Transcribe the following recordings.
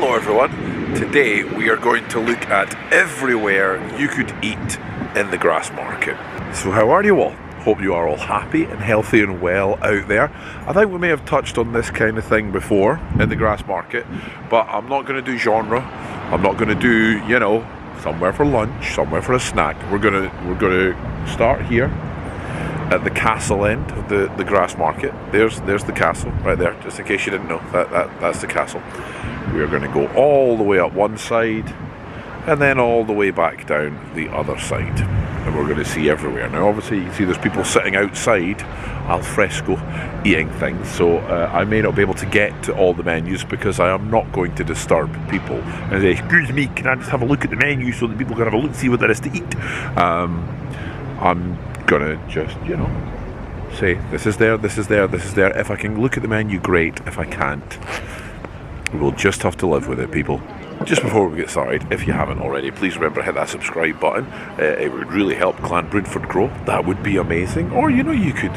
Hello everyone, today we are going to look at everywhere you could eat in the Grassmarket. So how are you all? Hope you are all happy and healthy and well out there. I think we may have touched on this kind of thing before in the Grassmarket, but I'm not going to do genre. I'm not going to do, you know, somewhere for lunch, somewhere for a snack. We're gonna start here at the castle end of the Grassmarket. There's the castle right there, just in case you didn't know. That's the castle. We are going to go all the way up one side and then all the way back down the other side. And we're going to see everywhere. Now obviously you can see there's people sitting outside al fresco eating things, so I may not be able to get to all the menus because I am not going to disturb people and say, excuse me, can I just have a look at the menu so that people can have a look, see what there is to eat. I'm gonna just, you know, say this is there, this is there, this is there. If I can look at the menu, great. If I can't, we'll just have to live with it, people. Just before we get started, if you haven't already, please remember to hit that subscribe button. It would really help Clan Broonford grow. That would be amazing. Or, you know, you could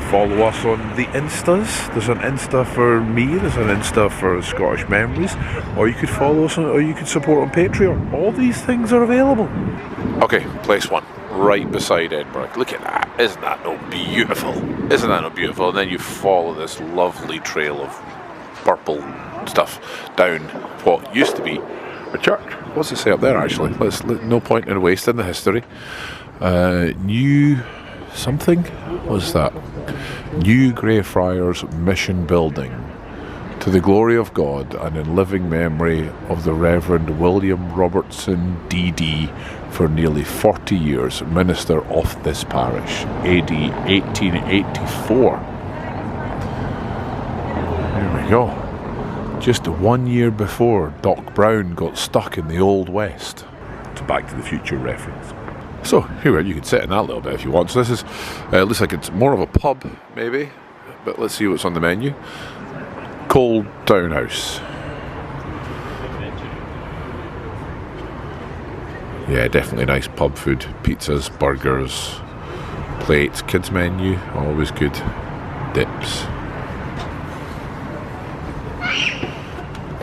follow us on the Instas. There's an Insta for me, there's an Insta for Scottish Memories. Or you could follow us on, or you could support on Patreon. All these things are available. Okay, place one, right beside Edinburgh. Look at that. Isn't that no beautiful? Isn't that no beautiful? And then you follow this lovely trail of purple stuff down what used to be a church. What's it say up there actually? No point in wasting the history. New something? What's that? New Greyfriars Mission Building, to the glory of God and in living memory of the Reverend William Robertson D.D. for nearly 40 years, minister of this parish, AD 1884. There we go. Just 1 year before Doc Brown got stuck in the Old West. It's a Back to the Future reference. So, here we are, you can sit in that a little bit if you want. So this is, looks like it's more of a pub, maybe. But let's see what's on the menu. Cold Townhouse. Yeah, definitely nice pub food. Pizzas, burgers, plates, kids menu, always good. Dips.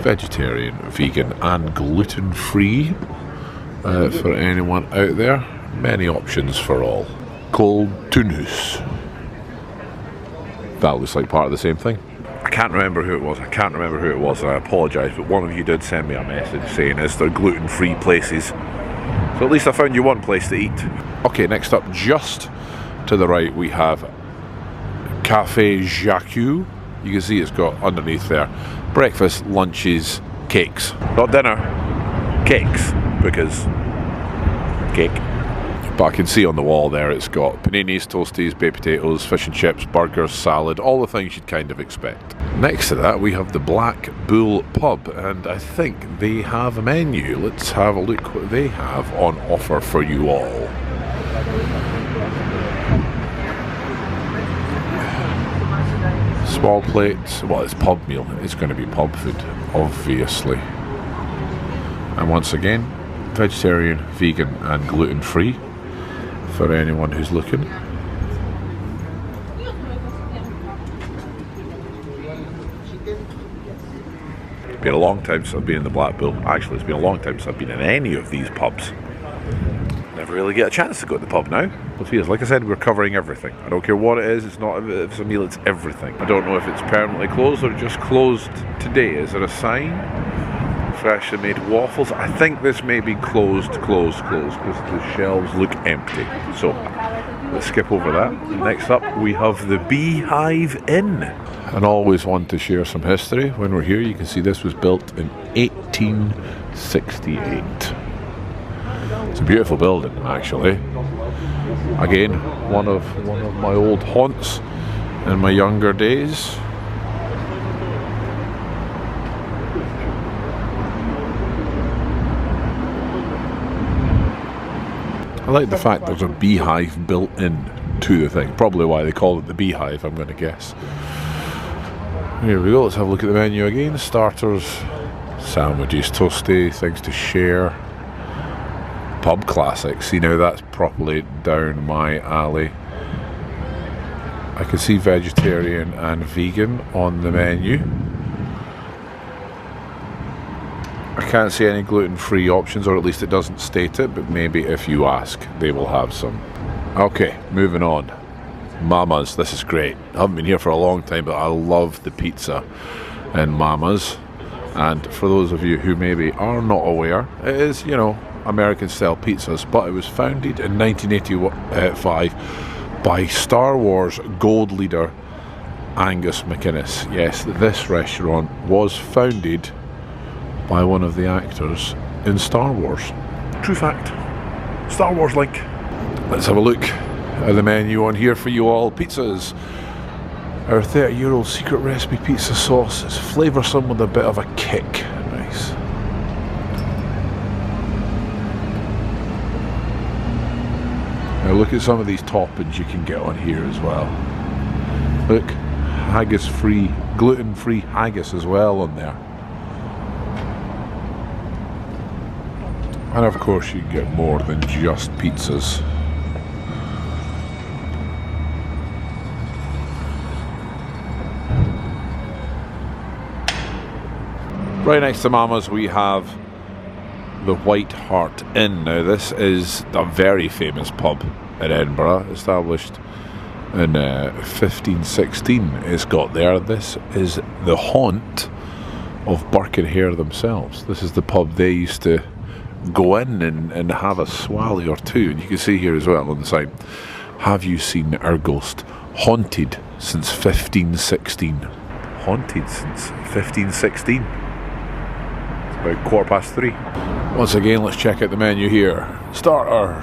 Vegetarian, vegan and gluten-free for anyone out there. Many options for all. Cold Townhouse. That looks like part of the same thing. I can't remember who it was. And I apologise, but one of you did send me a message saying, is there gluten-free places? So at least I found you one place to eat. Okay, next up, just to the right, we have Cafe Jacques. You can see it's got underneath there breakfast, lunches, cakes. Not dinner, cakes, because cake. But I can see on the wall there it's got paninis, toasties, baked potatoes, fish and chips, burgers, salad, all the things you'd kind of expect. Next to that we have the Black Bull Pub, and I think they have a menu. Let's have a look what they have on offer for you all. Small plates, well, it's pub meal, it's going to be pub food, obviously. And once again, vegetarian, vegan and gluten-free for anyone who's looking. It's been a long time since I've been in the Black Bull. Actually, it's been a long time since I've been in any of these pubs. Never really get a chance to go to the pub now. Like I said, we're covering everything. I don't care what it is, it's not if it's a meal, it's everything. I don't know if it's permanently closed or just closed today. Is there a sign? Freshly made waffles. I think this may be closed because the shelves look empty. So let's skip over that. Next up we have the Beehive Inn. And always want to share some history. When we're here, you can see this was built in 1868. It's a beautiful building, actually. Again, one of my old haunts in my younger days. I like the fact there's a beehive built in to the thing. Probably why they call it the Beehive, I'm going to guess. Here we go, let's have a look at the menu again. Starters, sandwiches, toasty, things to share. Pub classics, you know, that's properly down my alley. I can see vegetarian and vegan on the menu. I can't see any gluten-free options, or at least it doesn't state it, but maybe if you ask, they will have some. Okay, moving on. Mama's, this is great. I haven't been here for a long time, but I love the pizza in Mama's. And for those of you who maybe are not aware, it is, you know, American-style pizzas, but it was founded in 1985 by Star Wars gold leader Angus McInnes. Yes, this restaurant was founded by one of the actors in Star Wars. True fact. Star Wars link. Let's have a look at the menu on here for you all. Pizzas. Our €30 secret recipe pizza sauce is flavoursome with a bit of a kick. Nice. Now look at some of these toppings you can get on here as well. Look, haggis free, gluten free haggis as well on there. And of course you can get more than just pizzas. Right next to Mama's we have the White Hart Inn. Now this is a very famous pub in Edinburgh, established in 1516. It's got there. This is the haunt of Burke and Hare themselves. This is the pub they used to go in and have a swally or two. And you can see here as well on the side, have you seen our ghost? Haunted since 1516. Haunted since 1516. It's about 3:15. Once again, let's check out the menu here. Starter.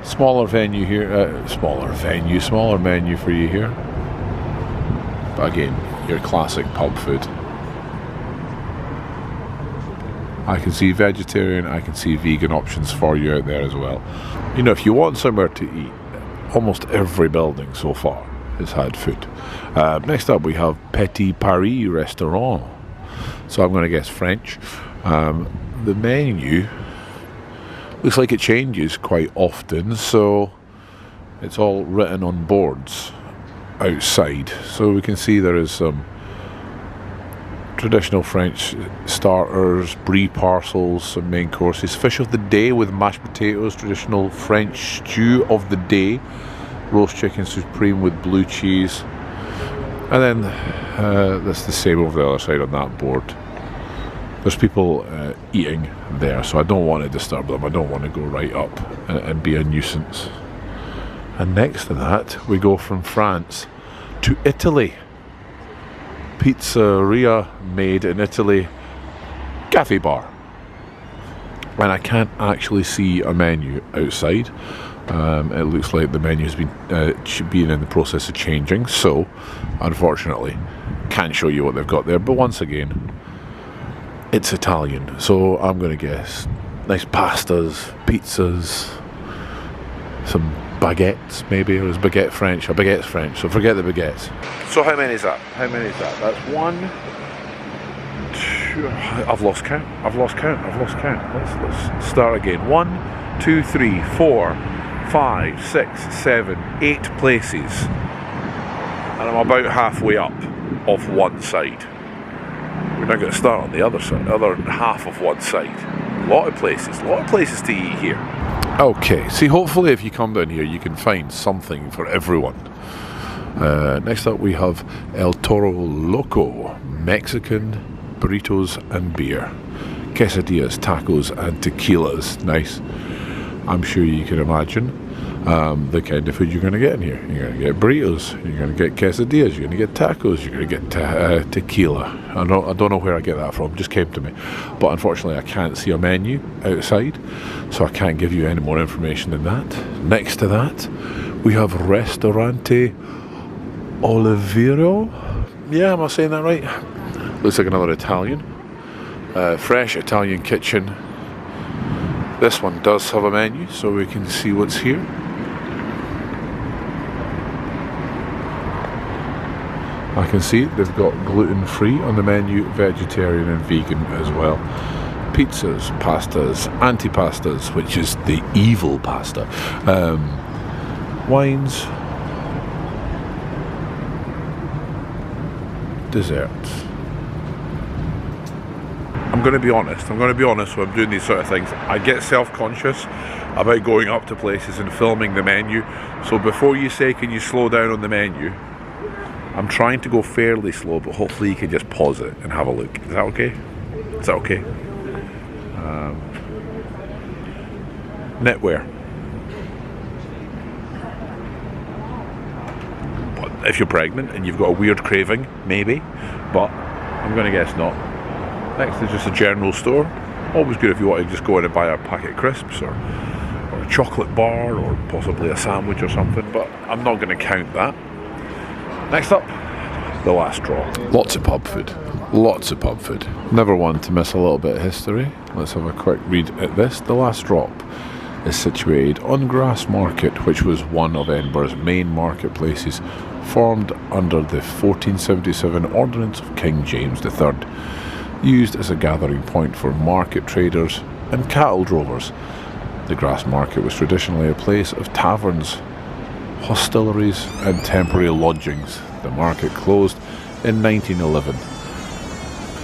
Smaller menu here. Smaller menu for you here. But again, your classic pub food. I can see vegetarian, I can see vegan options for you out there as well. You know, if you want somewhere to eat, almost every building so far has had food. Next up we have Parry Restaurant. So I'm going to guess French. The menu looks like it changes quite often, so it's all written on boards outside. So we can see there is some traditional French starters, brie parcels, some main courses, fish of the day with mashed potatoes, traditional French stew of the day, roast chicken supreme with blue cheese, and then that's the same over the other side on that board. There's people eating there, so I don't want to disturb them. I don't want to go right up and be a nuisance. And next to that we go from France to Italy. Pizzeria made in Italy, cafe bar, and I can't actually see a menu outside. It looks like the menu has been in the process of changing, so unfortunately can't show you what they've got there. But once again, it's Italian, so I'm going to guess nice pastas, pizzas, some baguettes maybe, or is baguette French? A baguette's French, so forget the baguettes. So how many is that? That's one, two, I've lost count. Let's start again. 1, 2, 3, 4, 5, 6, 7, 8 places. And I'm about halfway up off one side. We're now going to start on the other side, other half of one side. A lot of places to eat here. Okay, see, hopefully if you come down here you can find something for everyone. Next up we have El Toro Loco, Mexican burritos and beer, quesadillas, tacos and tequilas. Nice. I'm sure you can imagine the kind of food you're going to get in here. You're going to get burritos, you're going to get quesadillas, you're going to get tacos, you're going to get tequila. I don't know where I get that from, it just came to me. But unfortunately I can't see a menu outside, so I can't give you any more information than that. Next to that we have Restaurante Olivero. Yeah, am I saying that right? Looks like another Italian. Fresh Italian kitchen. This one does have a menu, so we can see what's here. I can see they've got gluten-free on the menu, vegetarian and vegan as well. Pizzas, pastas, antipastas, which is the evil pasta. Wines. Desserts. I'm going to be honest. I'm going to be honest when I'm doing these sort of things. I get self-conscious about going up to places and filming the menu. So before you say, can you slow down on the menu, I'm trying to go fairly slow, but hopefully you can just pause it and have a look. Is that okay? Is that okay? Knitwear. But if you're pregnant and you've got a weird craving, maybe, but I'm going to guess not. Next is just a general store. Always good if you want to just go in and buy a packet of crisps or a chocolate bar or possibly a sandwich or something, but I'm not going to count that. Next up, the last draw. Lots of pub food. Lots of pub food. Never one to miss a little bit of history. Let's have a quick read at this. The Last Drop is situated on Grassmarket, which was one of Edinburgh's main marketplaces, formed under the 1477 Ordinance of King James III, used as a gathering point for market traders and cattle drovers. The Grassmarket was traditionally a place of taverns, hostelries and temporary lodgings. The market closed in 1911.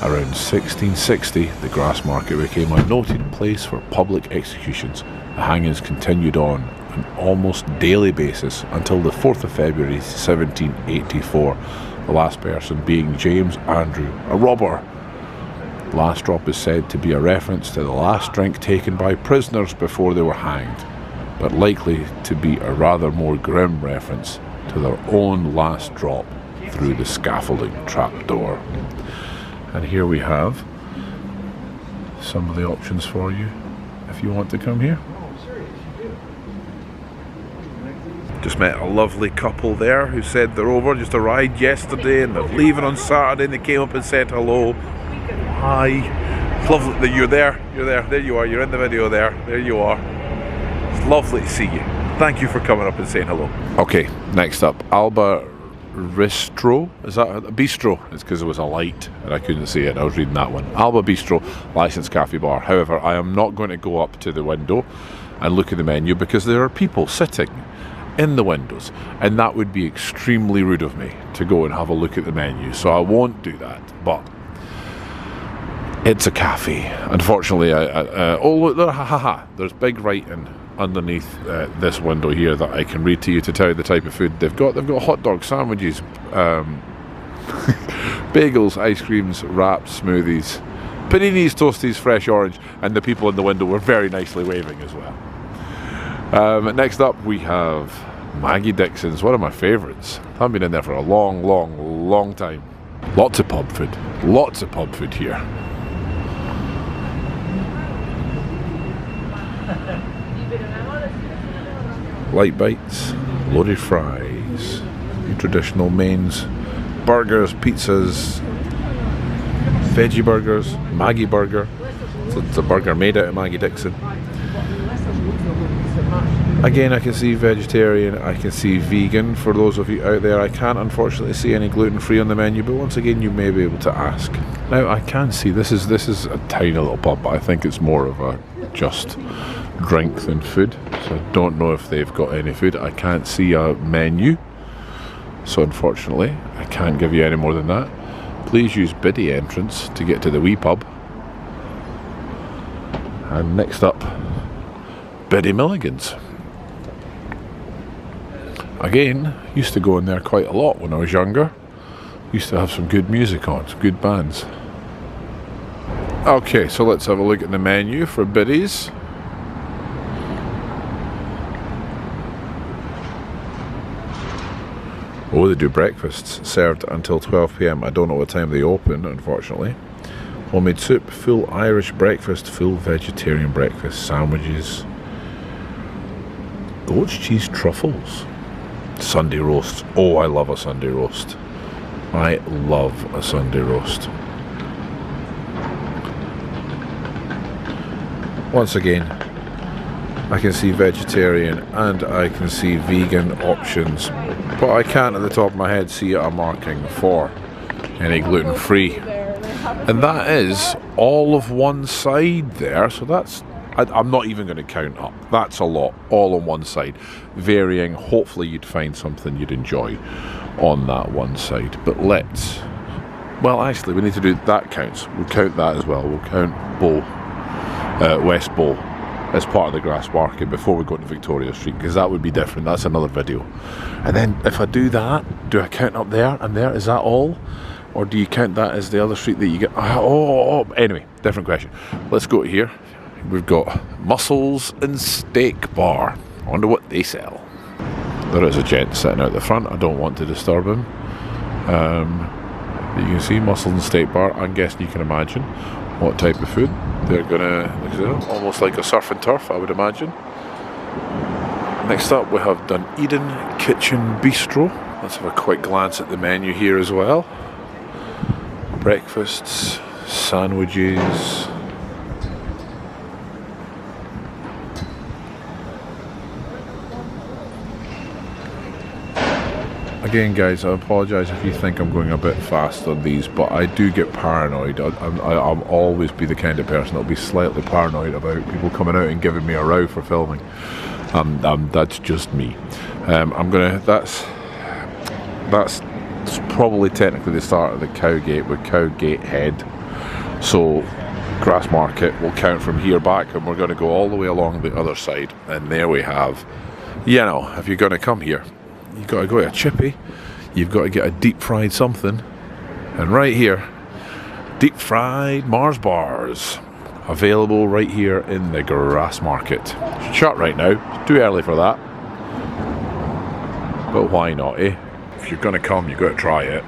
Around 1660, the Grassmarket became a noted place for public executions. The hangings continued on an almost daily basis until the 4th of February 1784, the last person being James Andrew, a robber. Last Drop is said to be a reference to the last drink taken by prisoners before they were hanged, but likely to be a rather more grim reference to their own last drop through the scaffolding trapdoor. And here we have some of the options for you if you want to come here. Just met a lovely couple there who said they're over, just arrived yesterday and they're leaving on Saturday, and they came up and said hello. Hi. It's lovely that you're there. There you are. You're in the video there. There you are. It's lovely to see you. Thank you for coming up and saying hello. Okay, next up, Alba Bistro. Is that a Bistro? It's because it was a light and I couldn't see it. I was reading that one. Alba Bistro, licensed cafe bar. However, I am not going to go up to the window and look at the menu because there are people sitting in the windows, and that would be extremely rude of me to go and have a look at the menu. So I won't do that. But it's a cafe. Unfortunately, oh look, there's big writing underneath this window here that I can read to you to tell you the type of food they've got. They've got hot dog sandwiches, bagels, ice creams, wraps, smoothies, paninis, toasties, fresh orange, and the people in the window were very nicely waving as well. Next up we have Maggie Dixons, one of my favourites. I've been in there for a long time. Lots of pub food here. Light bites, loaded fries, your traditional mains, burgers, pizzas, veggie burgers, Maggie burger. So it's a burger made out of Maggie Dixon. Again, I can see vegetarian, I can see vegan for those of you out there. I can't unfortunately see any gluten-free on the menu, but once again you may be able to ask. Now I can see this is a tiny little pub, but I think it's more of a just drink than food. So I don't know if they've got any food. I can't see a menu, so unfortunately I can't give you any more than that. Please use Biddy entrance to get to the wee pub. And next up, Biddy Milligan's. Again, used to go in there quite a lot when I was younger. Used to have some good music on, some good bands. Okay, so let's have a look at the menu for Biddy's. Oh, they do breakfasts served until 12 PM. I don't know what time they open, unfortunately. Homemade soup, full Irish breakfast, full vegetarian breakfast, sandwiches, goat's cheese truffles, Sunday roast. Oh, I love a Sunday roast. I love a Sunday roast. Once again, I can see vegetarian and I can see vegan options, but I can't at the top of my head see a marking for any gluten-free. And that is all of one side there, so that's, I'm not even going to count up. That's a lot, all on one side. Varying, hopefully you'd find something you'd enjoy on that one side. But let's Well, actually, we need to do that counts. We'll count that as well. We'll count Bow, West Bow, as part of the Grassmarket before we go to Victoria Street, because that would be different. That's another video. And then if I do that, do I count up there and there? Is that all? Or do you count that as the other street that you get? Anyway, different question. Let's go to here. We've got Mussels and Steak Bar. I wonder what they sell. There is a gent sitting out the front. I don't want to disturb him. You can see Mussels and Steak Bar. I'm guessing you can imagine what type of food they're gonna, almost like a surf and turf, I would imagine. Next up we have Dunedin Kitchen Bistro. Let's have a quick glance at the menu here as well. Breakfasts, sandwiches. Again, guys, I apologise if you think I'm going a bit fast on these, but I do get paranoid. I'll always be the kind of person that'll be slightly paranoid about people coming out and giving me a row for filming. That's just me. That's probably technically the start of the Cowgate with Cowgate Head. So Grassmarket will count from here back, and we're going to go all the way along the other side. And there we have, you know, if you're going to come here, you've got to go to a chippy, you've got to get a deep fried something, and right here, deep fried Mars bars, available right here in the Grassmarket. Shut right now, it's too early for that, but why not, eh? If you're going to come, you've got to try it.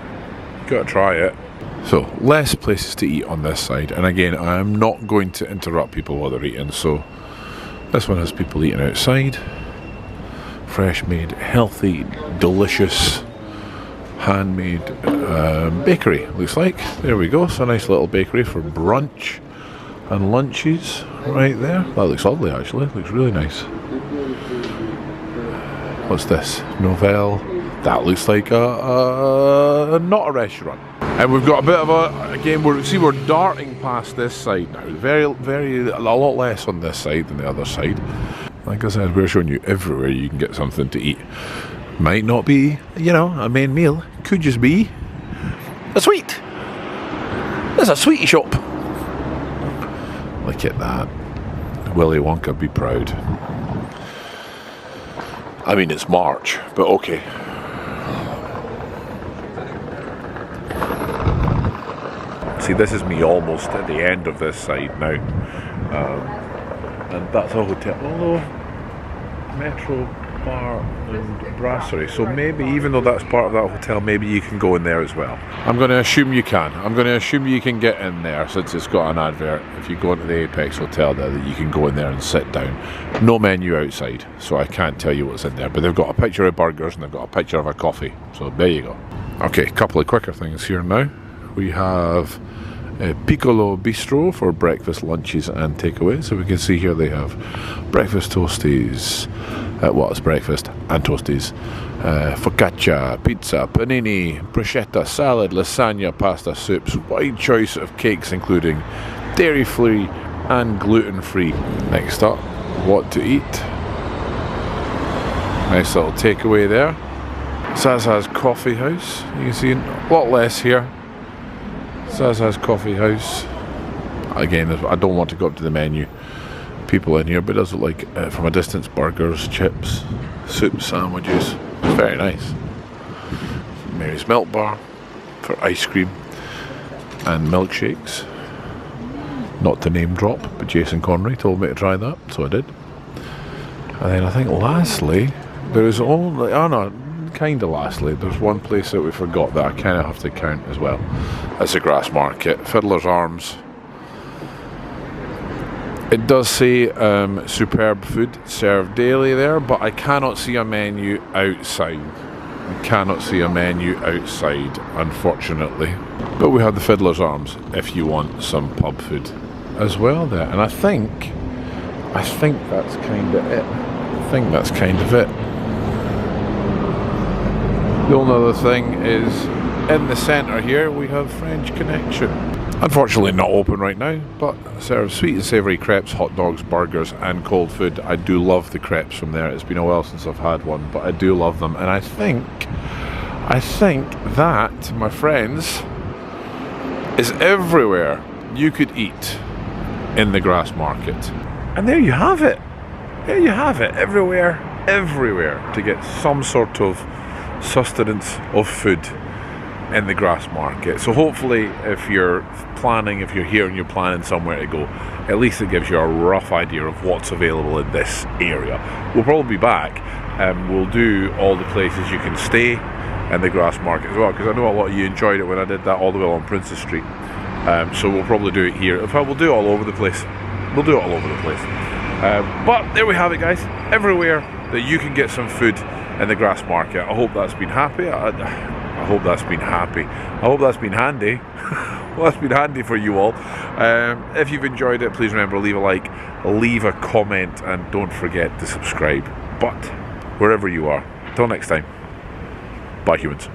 You've got to try it. So, less places to eat on this side, and again, I am not going to interrupt people while they're eating, so this one has people eating outside. Fresh made, healthy, delicious, handmade bakery, looks like. There we go, so a nice little bakery for brunch and lunches right there. That looks lovely actually, looks really nice. What's this? Novelle. That looks like not a restaurant. And we've got a bit of again, we're darting past this side now. A lot less on this side than the other side. Like I said, we're showing you everywhere you can get something to eat. Might not be, you know, a main meal. Could just be a sweet. There's a sweetie shop. Look at that. Willy Wonka, be proud. I mean, it's March, but okay. See, this is me almost at the end of this side now. And that's a hotel, although Metro Bar and Brasserie, so maybe even though that's part of that hotel, maybe you can go in there as well. I'm going to assume you can. I'm going to assume you can get in there, since it's got an advert. If you go into the Apex Hotel there, that you can go in there and sit down. No menu outside, so I can't tell you what's in there, but they've got a picture of burgers and they've got a picture of a coffee, so there you go. Okay, a couple of quicker things here now. We have Piccolo Bistro for breakfast, lunches and takeaways. So we can see here they have breakfast toasties, it's breakfast and toasties, focaccia, pizza, panini, bruschetta, salad, lasagna, pasta, soups, wide choice of cakes including dairy free and gluten free. Next up, what to eat. Nice little takeaway there. Zaza's Coffee House, you can see a lot less here. Zaza's Coffee House. Again, I don't want to go up to the menu. People in here, but it does look like from a distance burgers, chips, soup, sandwiches. It's very nice. Mary's Milk Bar for ice cream and milkshakes. Not to name drop, but Jason Connery told me to try that, so I did. And then I think lastly, there is only, lastly, there's one place that we forgot that I kind of have to count as well. That's the Grassmarket, Fiddler's Arms. It does say superb food served daily there, but I cannot see a menu outside. I cannot see a menu outside, unfortunately. But we have the Fiddler's Arms if you want some pub food as well there. And I think that's kind of it. I think that's kind of it. The only other thing is, in the centre here, we have French Connection. Unfortunately not open right now, but serves sweet and savoury crepes, hot dogs, burgers and cold food. I do love the crepes from there. It's been a while since I've had one, but I do love them. And I think that, my friends, is everywhere you could eat in the Grassmarket. And there you have it. There you have it. Everywhere to get some sort of sustenance of food in the Grassmarket. So hopefully if you're here and you're planning somewhere to go, at least it gives you a rough idea of what's available in this area. We'll probably be back and we'll do all the places you can stay in the Grassmarket as well, because I know a lot of you enjoyed it when I did that all the way along Princess Street. So we'll probably do it here. In fact, we'll do it all over the place. We'll do it all over the place. But there we have it, guys. Everywhere that you can get some food in the Grassmarket. I hope that's been happy. I hope that's been happy. I hope that's been handy. Well, that's been handy for you all. If you've enjoyed it, please remember, leave a like, leave a comment, and don't forget to subscribe. But wherever you are, till next time, bye humans.